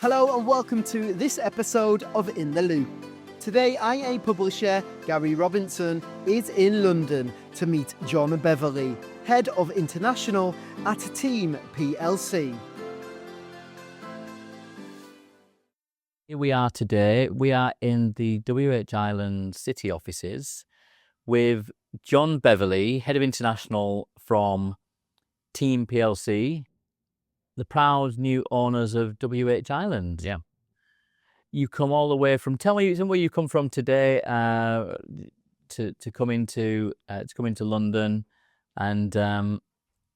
Hello and welcome to this episode of In the Loop. Today, IA publisher Gary Robinson is in London to meet John Beverley, Head of International at Team PLC. Here we are today. We are in the WH Island City offices with John Beverley, Head of International from Team PLC, the proud new owners of WH Island. Yeah. You come all the way from, tell me where you come from today to come into London, and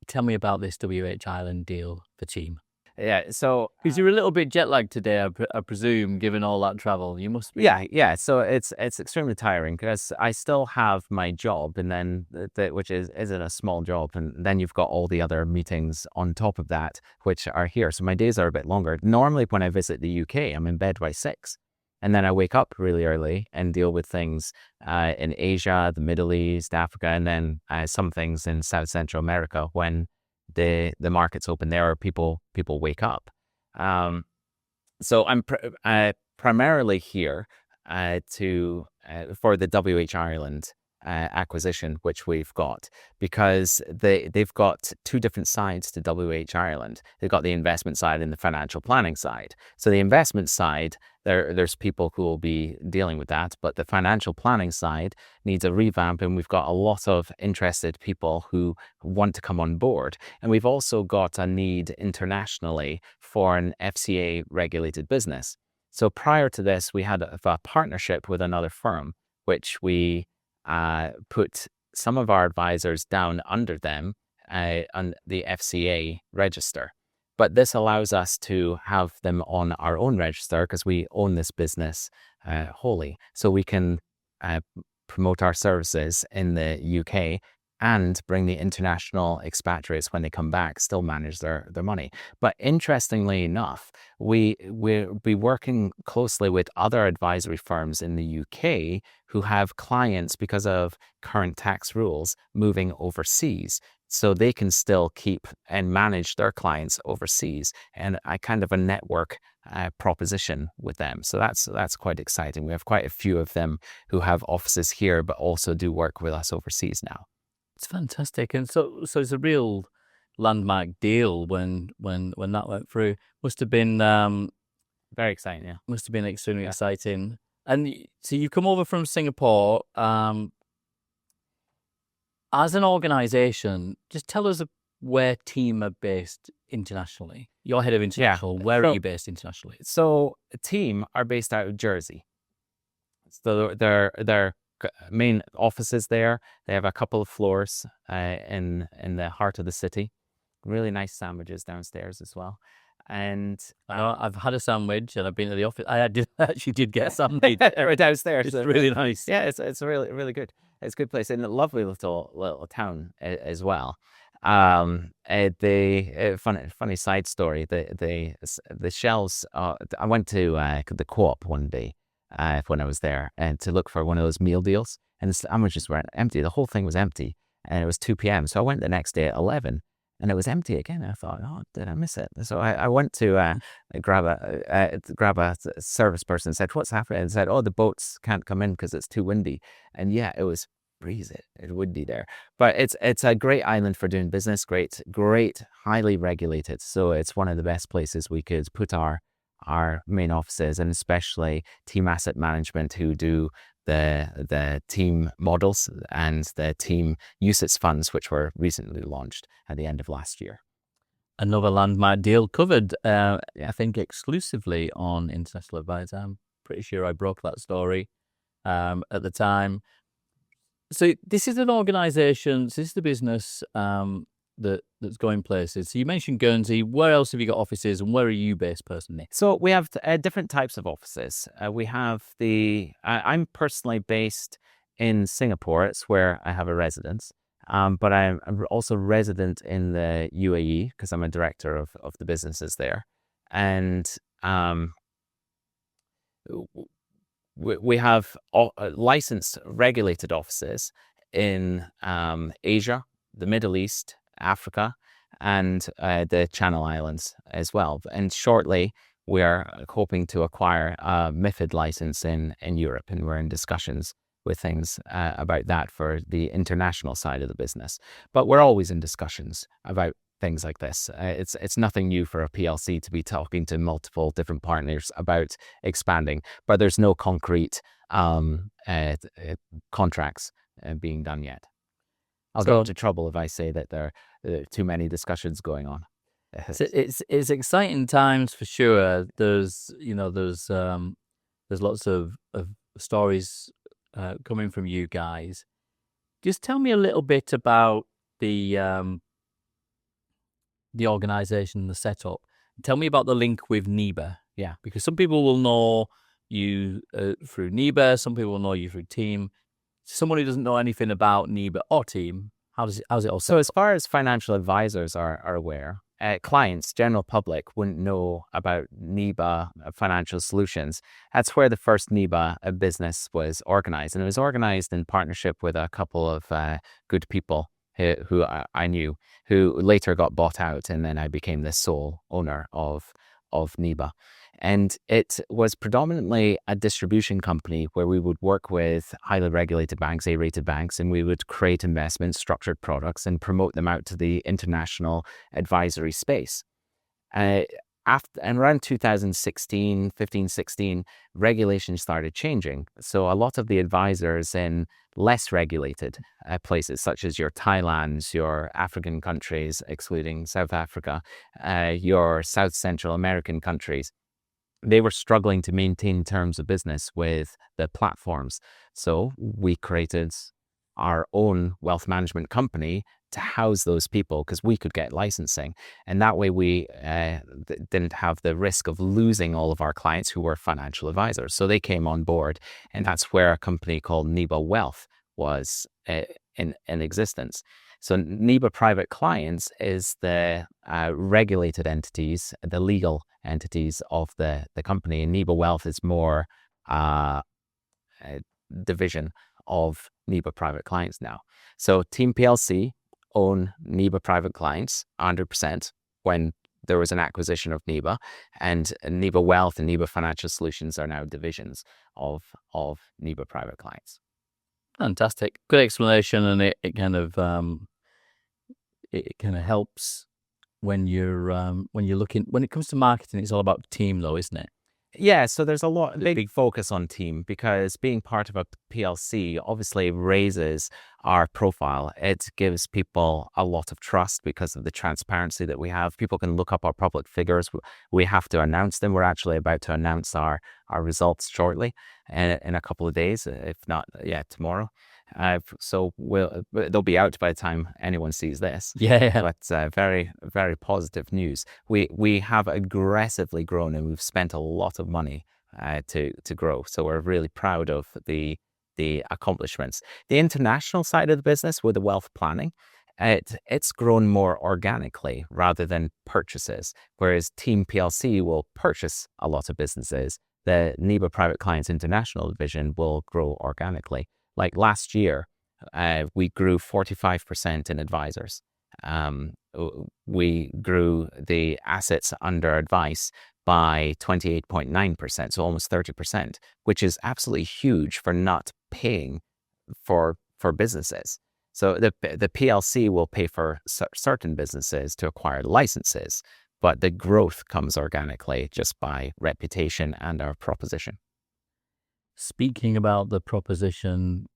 tell me about this WH Island deal for Team. Yeah, so Because you're a little bit jet lagged today, I presume, given all that travel. You must be. yeah. So it's extremely tiring because I still have my job, and then which isn't a small job, and then you've got all the other meetings on top of that, which are here. So my days are a bit longer. Normally, when I visit the UK, I'm in bed by 6, and then I wake up really early and deal with things in Asia, the Middle East, Africa, and then some things in South Central America when the markets open there or people wake up. So I'm primarily here for the WH Ireland acquisition, which we've got, because they've got two different sides to WH Ireland. They've got the investment side and the financial planning side. So the investment side, there's people who will be dealing with that, but the financial planning side needs a revamp, and we've got a lot of interested people who want to come on board. And we've also got a need internationally for an FCA-regulated business. So prior to this, we had a partnership with another firm, which we put some of our advisors down under them on the FCA register. But this allows us to have them on our own register because we own this business wholly. So we can promote our services in the UK and bring the international expatriates when they come back, still manage their money. But interestingly enough, we'll be working closely with other advisory firms in the UK who have clients, because of current tax rules, moving overseas. So they can still keep and manage their clients overseas, and a kind of a network proposition with them. So that's quite exciting. We have quite a few of them who have offices here, but also do work with us overseas now. It's fantastic, and so it's a real landmark deal when that went through. Must have been very exciting. Yeah, must have been extremely exciting. And so you come over from Singapore as an organisation. Just tell us where Team are based internationally. You're head of international. Where are you based internationally? So Team are based out of Jersey. So their main offices there. They have a couple of floors in the heart of the city. Really nice sandwiches downstairs as well. And I've had a sandwich, and I've been to the office. I actually did get a sandwich downstairs. It's really nice. Yeah, it's really good. It's a good place, and a lovely little town as well. Funny side story. The shelves. I went to the Co-op one day when I was there, and to look for one of those meal deals, and the sandwiches were empty. The whole thing was empty, and it was 2 p.m. So I went the next day at 11. And it was empty again. I thought, oh, did I miss it? So I went to grab a service person and said, what's happening? And said, oh, the boats can't come in because it's too windy. And yeah, it was breezy. It would be there. But it's a great island for doing business. Great, highly regulated. So it's one of the best places we could put our main offices, and especially Team Asset Management, who do the team models and the team UCITS funds, which were recently launched at the end of last year. Another landmark deal covered, I think, exclusively on International Advisor. I'm pretty sure I broke that story at the time. So this is an organisation, this is the business that's going places. So you mentioned Guernsey. Where else have you got offices, and where are you based personally? So we have different types of offices. We have I'm personally based in Singapore. It's where I have a residence. But I'm also resident in the UAE because I'm a director of the businesses there. And we have licensed regulated offices in Asia, the Middle East, Africa, and the Channel Islands as well. And shortly, we are hoping to acquire a MiFID license in Europe, and we're in discussions with things about that for the international side of the business. But we're always in discussions about things like this. It's nothing new for a PLC to be talking to multiple different partners about expanding, but there's no concrete contracts being done yet. I'll get into trouble if I say that there are too many discussions going on. So it's exciting times for sure. There's lots of stories coming from you guys. Just tell me a little bit about the organization, the setup. Tell me about the link with Neba. Yeah, because some people will know you through Neba, some people will know you through Team. Someone who doesn't know anything about Neba or Team, how's it all set so as far as financial advisors are aware, clients, general public, wouldn't know about Neba Financial Solutions. That's where the first Neba business was organized. And it was organized in partnership with a couple of good people who I knew, who later got bought out. And then I became the sole owner of Neba. And it was predominantly a distribution company where we would work with highly regulated banks, A-rated banks, and we would create investments, structured products, and promote them out to the international advisory space. And around 2016, 15, 16, regulation started changing. So a lot of the advisors in less regulated places, such as your Thailands, your African countries, excluding South Africa, your South Central American countries, they were struggling to maintain terms of business with the platforms. So we created our own wealth management company to house those people because we could get licensing. And that way we didn't have the risk of losing all of our clients who were financial advisors. So they came on board, and that's where a company called Neba Wealth was in existence. So Neba Private Clients is the regulated entities, the legal entities of the company. And Neba Wealth is more a division of Neba Private Clients now. So Team PLC own Neba Private Clients 100% when there was an acquisition of Neba, and Neba Wealth and Neba Financial Solutions are now divisions of Neba Private Clients. Fantastic. Good explanation, and it kind of helps when you're looking, when it comes to marketing. It's all about team though, isn't it? Yeah, so there's a big focus on team, because being part of a PLC obviously raises our profile. It gives people a lot of trust because of the transparency that we have. People can look up our public figures. We have to announce them. We're actually about to announce our results shortly, in a couple of days, if not, tomorrow. So they'll be out by the time anyone sees this. Yeah. But very, very positive news. We have aggressively grown, and we've spent a lot of money to grow. So we're really proud of the accomplishments. The international side of the business with the wealth planning, it's grown more organically rather than purchases. Whereas Team PLC will purchase a lot of businesses, the Neba Private Clients International division will grow organically. Like last year, we grew 45% in advisors. We grew the assets under advice by 28.9%, so almost 30%, which is absolutely huge for not paying for businesses. So the PLC will pay for certain businesses to acquire licenses, but the growth comes organically just by reputation and our proposition. Speaking about the proposition,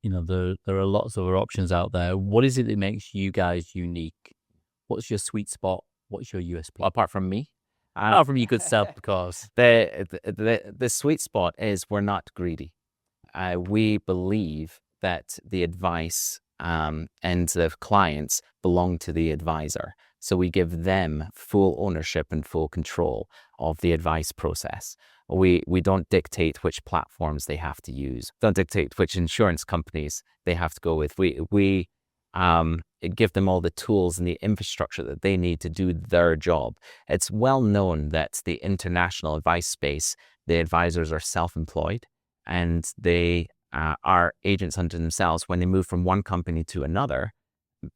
there are lots of other options out there. What is it that makes you guys unique? What's your sweet spot? What's your USP? Well, apart from me, apart from you good self, of course. The sweet spot is we're not greedy. We believe that the advice and the clients belong to the advisor. So we give them full ownership and full control of the advice process. We don't dictate which platforms they have to use. Don't dictate which insurance companies they have to go with. We give them all the tools and the infrastructure that they need to do their job. It's well known that the international advice space, the advisors are self-employed, and they are agents unto themselves. When they move from one company to another,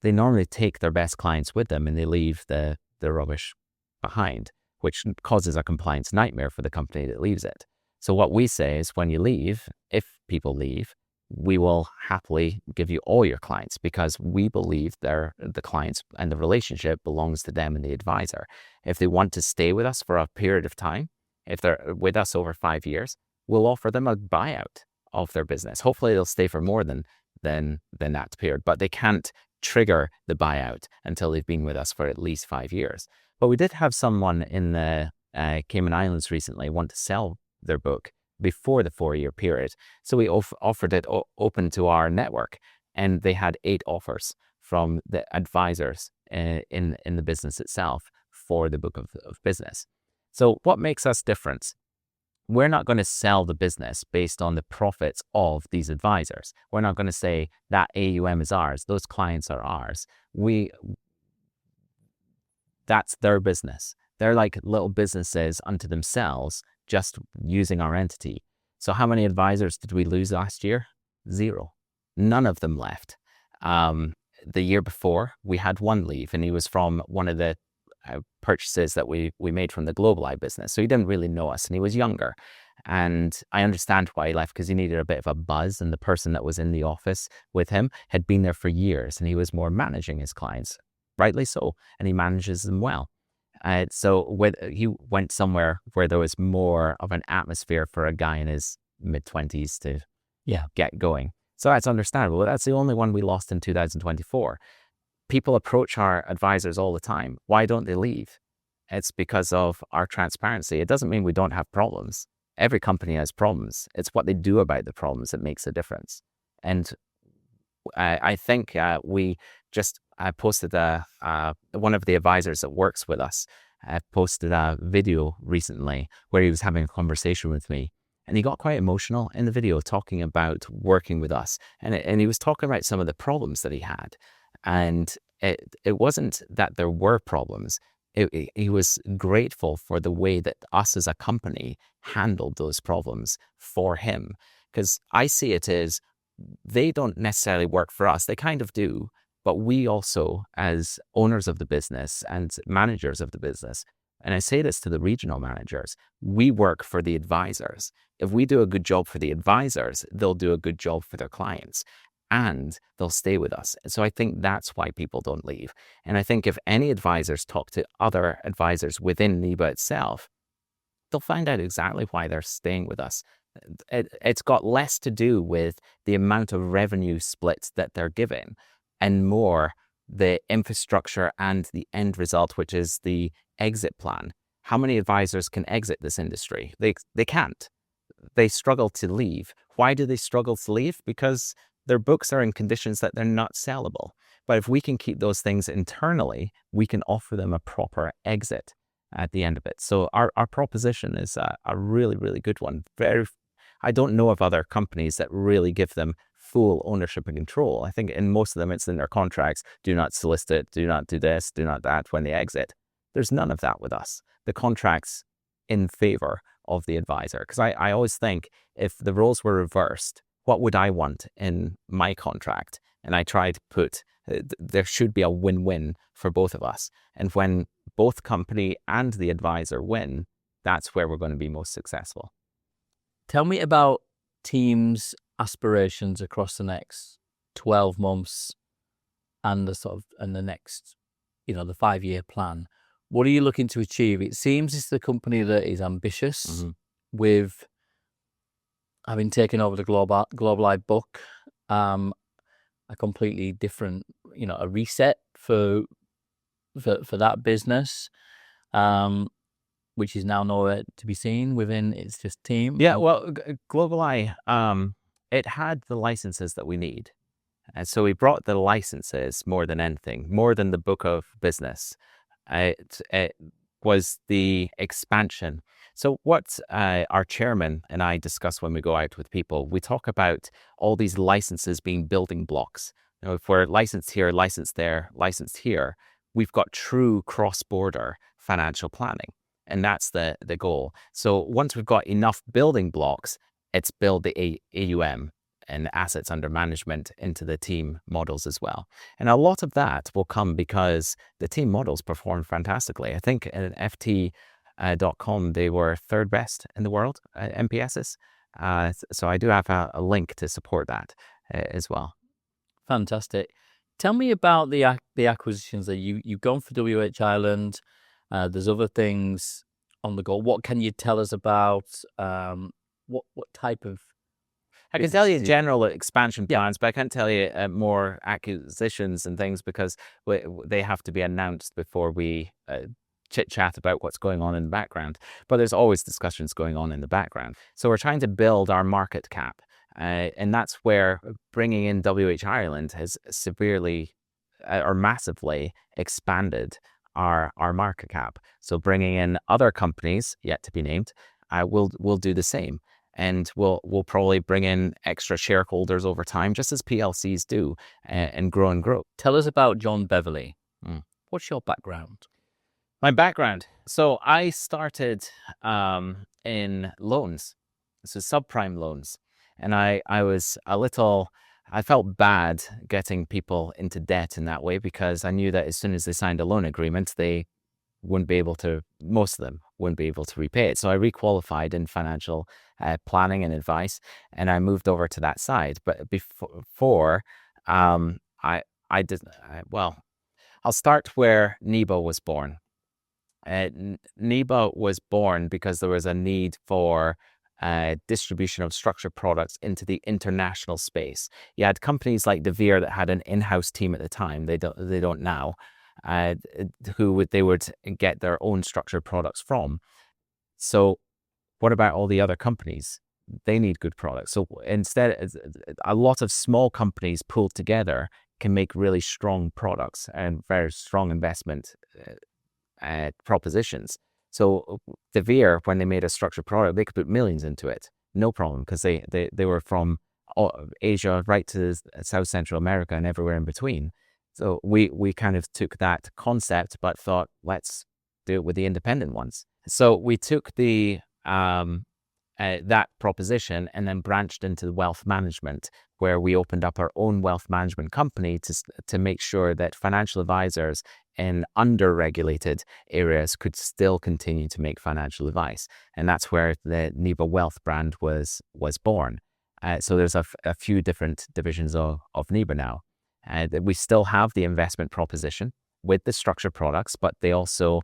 they normally take their best clients with them and they leave the rubbish behind. which causes a compliance nightmare for the company that leaves it. So what we say is when you leave, if people leave, we will happily give you all your clients because we believe the clients and the relationship belongs to them and the advisor. If they want to stay with us for a period of time, if they're with us over 5 years, we'll offer them a buyout of their business. Hopefully they'll stay for more than that period, but they can't trigger the buyout until they've been with us for at least 5 years. But we did have someone in the Cayman Islands recently want to sell their book before the 4-year period. So we offered it open to our network, and they had 8 offers from the advisors in the business itself for the book of business. So what makes us different? We're not going to sell the business based on the profits of these advisors. We're not going to say that AUM is ours, those clients are ours. That's their business. They're like little businesses unto themselves, just using our entity. So how many advisors did we lose last year? 0. None of them left. The year before, we had 1 leave, and he was from one of the purchases that we made from the GlobalEye business. So he didn't really know us, and he was younger. And I understand why he left, because he needed a bit of a buzz, and the person that was in the office with him had been there for years, and he was more managing his clients, rightly so, and he manages them well. So he went somewhere where there was more of an atmosphere for a guy in his mid-20s to get going. So that's understandable. That's the only one we lost in 2024. People approach our advisors all the time. Why don't they leave? It's because of our transparency. It doesn't mean we don't have problems. Every company has problems. It's what they do about the problems that makes a difference. And I think I posted one of the advisors that works with us posted a video recently where he was having a conversation with me, and he got quite emotional in the video talking about working with us, and he was talking about some of the problems that he had, and it wasn't that there were problems. He was grateful for the way that us as a company handled those problems for him, because I see it as they don't necessarily work for us. They kind of do. But we also, as owners of the business and managers of the business, and I say this to the regional managers, we work for the advisors. If we do a good job for the advisors, they'll do a good job for their clients, and they'll stay with us. And so I think that's why people don't leave. And I think if any advisors talk to other advisors within Neba itself, they'll find out exactly why they're staying with us. It's got less to do with the amount of revenue splits that they're given, and more the infrastructure and the end result, which is the exit plan. How many advisors can exit this industry? They can't. They struggle to leave. Why do they struggle to leave? Because their books are in conditions that they're not sellable. But if we can keep those things internally, we can offer them a proper exit at the end of it. So our proposition is a really, really good one. I don't know of other companies that really give them full ownership and control. I think in most of them, it's in their contracts. Do not solicit, do not do this, do not that when they exit. There's none of that with us. The contract's in favor of the advisor. Because I always think if the roles were reversed, what would I want in my contract? And I try to put, there should be a win-win for both of us. And when both company and the advisor win, that's where we're going to be most successful. Tell me about Team's aspirations across the next 12 months and the next, the 5-year plan. What are you looking to achieve? It seems it's the company that is ambitious with having taken over the GlobalEye book, a completely different, a reset for that business, which is now nowhere to be seen within its just Team. Yeah, well, GlobalEye, it had the licenses that we need. And so we brought the licenses more than anything, more than the book of business. It was the expansion. So what our chairman and I discuss when we go out with people, we talk about all these licenses being building blocks. If we're licensed here, licensed there, licensed here, we've got true cross-border financial planning. And that's the goal. So once we've got enough building blocks, it's build the AUM and assets under management into the Team models as well. And a lot of that will come because the Team models perform fantastically. I think an FT .com, they were third best in the world NPSs. So I do have a link to support that as well. Fantastic. Tell me about the acquisitions that you've gone for WH Ireland. There's other things on the go. What can you tell us about what type of? I can tell you general expansion Yeah. plans, but I can't tell you more acquisitions and things because they have to be announced before we chit chat about what's going on in the background. But there's always discussions going on in the background. So we're trying to build our market cap. And that's where bringing in WH Ireland has severely or massively expanded our market cap. So bringing in other companies yet to be named, will do the same. And we'll probably bring in extra shareholders over time, just as PLCs do, and grow and grow. Tell us about John Beverley. What's your background? My background. So I started in loans, so subprime loans. And I felt bad getting people into debt in that way because I knew that as soon as they signed a loan agreement, most of them wouldn't be able to repay it. So I requalified in financial planning and advice, and I moved over to that side. But before, I'll start where Neba was born. Neba was born because there was a need for distribution of structured products into the international space. You had companies like De Beer that had an in-house team at the time. They don't now. They would get their own structured products from. So what about all the other companies? They need good products. So instead, a lot of small companies pulled together can make really strong products and very strong investment propositions. So De Beer, when they made a structured product, they could put millions into it, no problem, because they were from Asia right to South Central America and everywhere in between. So we kind of took that concept, but thought, let's do it with the independent ones. So we took that proposition and then branched into wealth management, where we opened up our own wealth management company to make sure that financial advisors in under-regulated areas could still continue to make financial advice. And that's where the Neba Wealth brand was born. So there's a few different divisions of Neba now. We still have the investment proposition with the structured products, but they also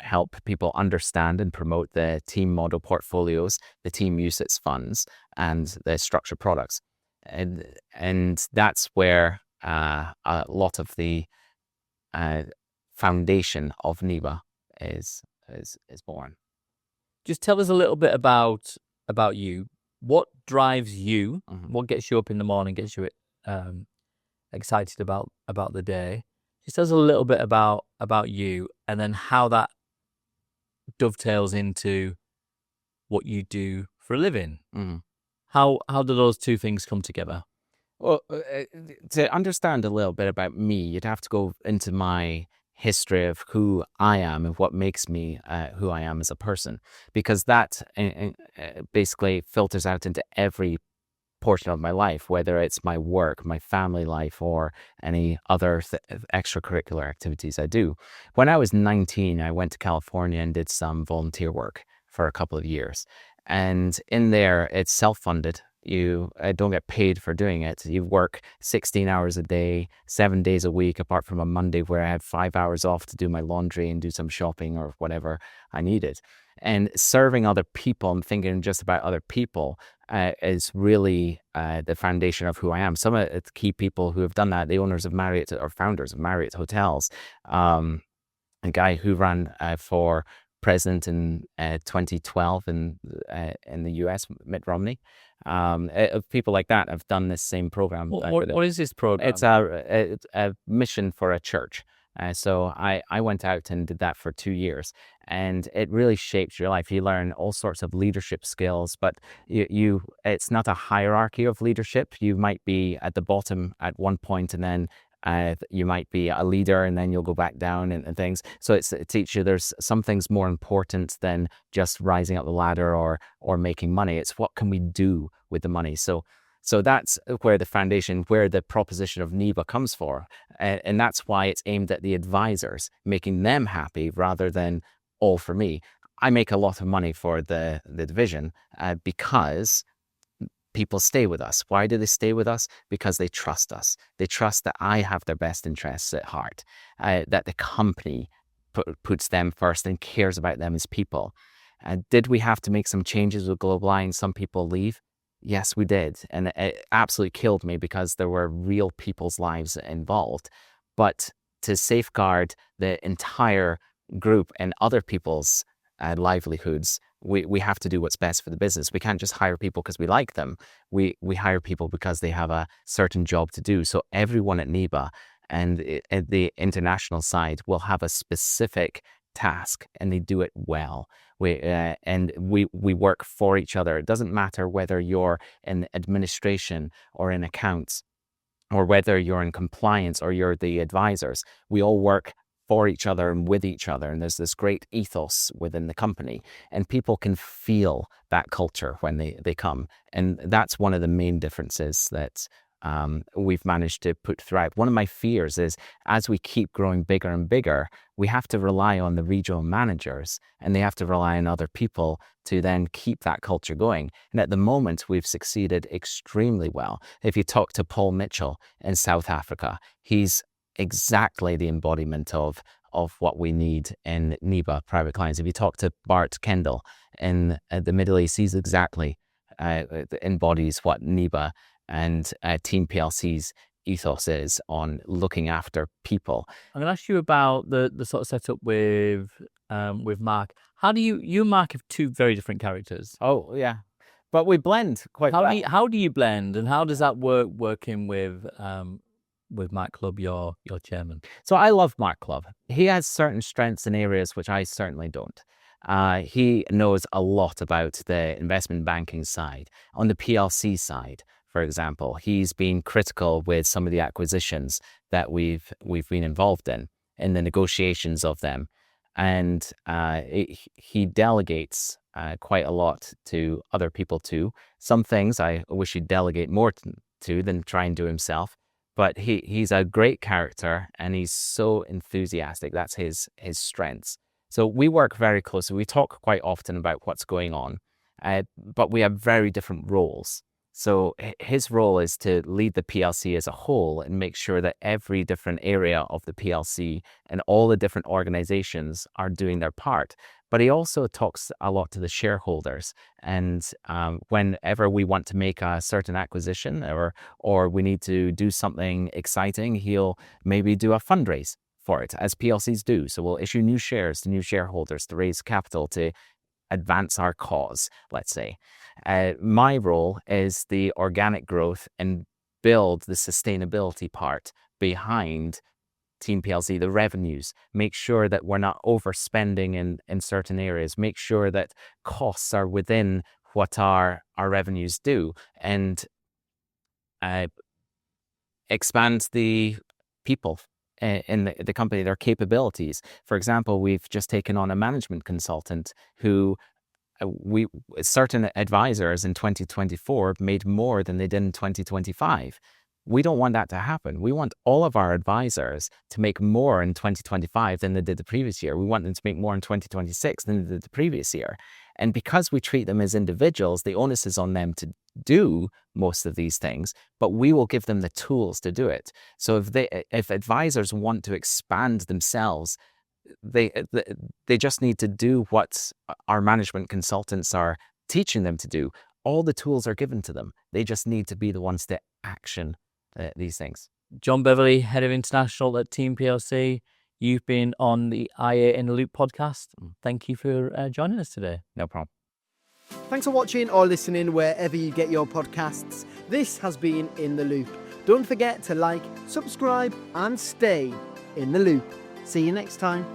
help people understand and promote the team model portfolios, the team UCITS funds, and the structured products. And that's where a lot of the foundation of Neba is born. Just tell us a little bit about you. What drives you? Mm-hmm. What gets you up in the morning? Gets you excited about the day? Just tell us a little bit about you, and then how that dovetails into what you do for a living. Mm-hmm. How do those two things come together? Well, to understand a little bit about me, you'd have to go into my history of who I am and what makes me who I am as a person, because that basically filters out into every portion of my life, whether it's my work, my family life, or any other extracurricular activities I do. When I was 19, I went to California and did some volunteer work for a couple of years. And in there, it's self-funded. You don't get paid for doing it. You work 16 hours a day, 7 days a week, apart from a Monday where I had 5 hours off to do my laundry and do some shopping or whatever I needed. And serving other people and thinking just about other people is really the foundation of who I am. Some of the key people who have done that, the owners of Marriott or founders of Marriott Hotels, a guy who ran for president in 2012 in the US, Mitt Romney. People like that have done this same program. What is this program? It's a mission for a church. So I went out and did that for 2 years, and it really shapes your life. You learn all sorts of leadership skills, but it's not a hierarchy of leadership. You might be at the bottom at one point, and then you might be a leader, and then you'll go back down and things. So it teaches you there's some things more important than just rising up the ladder or making money. It's what can we do with the money. So that's where the foundation, where the proposition of Neba comes for. And that's why it's aimed at the advisors, making them happy rather than all for me. I make a lot of money for the division because people stay with us. Why do they stay with us? Because they trust us. They trust that I have their best interests at heart, that the company puts them first and cares about them as people. Did we have to make some changes with Global Some people leave? Yes, we did. And it absolutely killed me because there were real people's lives involved. But to safeguard the entire group and other people's livelihoods, we have to do what's best for the business. We can't just hire people because we like them. We hire people because they have a certain job to do. So everyone at Neba and at the international side will have a specific task, and they do it well. We work for each other. It doesn't matter whether you're in administration or in accounts, or whether you're in compliance or you're the advisors. We all work for each other and with each other, and there's this great ethos within the company, and people can feel that culture when they come, and that's one of the main differences that we've managed to put throughout. One of my fears is, as we keep growing bigger and bigger, we have to rely on the regional managers, and they have to rely on other people to then keep that culture going. And at the moment, we've succeeded extremely well. If you talk to Paul Mitchell in South Africa, he's exactly the embodiment of what we need in Neba Private Clients. If you talk to Bart Kendall in the Middle East, he's exactly embodies what Neba and Team PLC's ethos is on looking after people. I'm going to ask you about the sort of setup with Mark. How do you and Mark have two very different characters? Oh yeah, but we blend quite well. How do you blend, and how does that work working with Mark Clubb, your chairman? So I love Mark Clubb. He has certain strengths in areas which I certainly don't. He knows a lot about the investment banking side. On the PLC side, for example, he's been critical with some of the acquisitions that we've been involved in the negotiations of them. And he delegates quite a lot to other people too. Some things I wish he'd delegate more to than try and do himself. But he's a great character, and he's so enthusiastic. That's his strengths. So we work very closely. We talk quite often about what's going on, but we have very different roles. So his role is to lead the PLC as a whole and make sure that every different area of the PLC and all the different organizations are doing their part. But he also talks a lot to the shareholders. And whenever we want to make a certain acquisition or we need to do something exciting, he'll maybe do a fundraise for it, as PLCs do. So we'll issue new shares to new shareholders to raise capital to advance our cause, let's say. My role is the organic growth and build the sustainability part behind Team PLC, the revenues, make sure that we're not overspending in certain areas, make sure that costs are within what our revenues do, and expand the people in the company, their capabilities. For example, we've just taken on a management consultant who certain advisors in 2024 made more than they did in 2025. We don't want that to happen. We want all of our advisors to make more in 2025 than they did the previous year. We want them to make more in 2026 than they did the previous year. And because we treat them as individuals, the onus is on them to do most of these things, but we will give them the tools to do it. So if advisors want to expand themselves, they just need to do what our management consultants are teaching them to do. All the tools are given to them. They just need to be the ones to action these things. John Beverley, Head of International at Team PLC. You've been on the IA in the Loop podcast. Thank you for joining us today. No problem. Thanks for watching or listening wherever you get your podcasts. This has been In the Loop. Don't forget to like, subscribe, and stay in the loop. See you next time.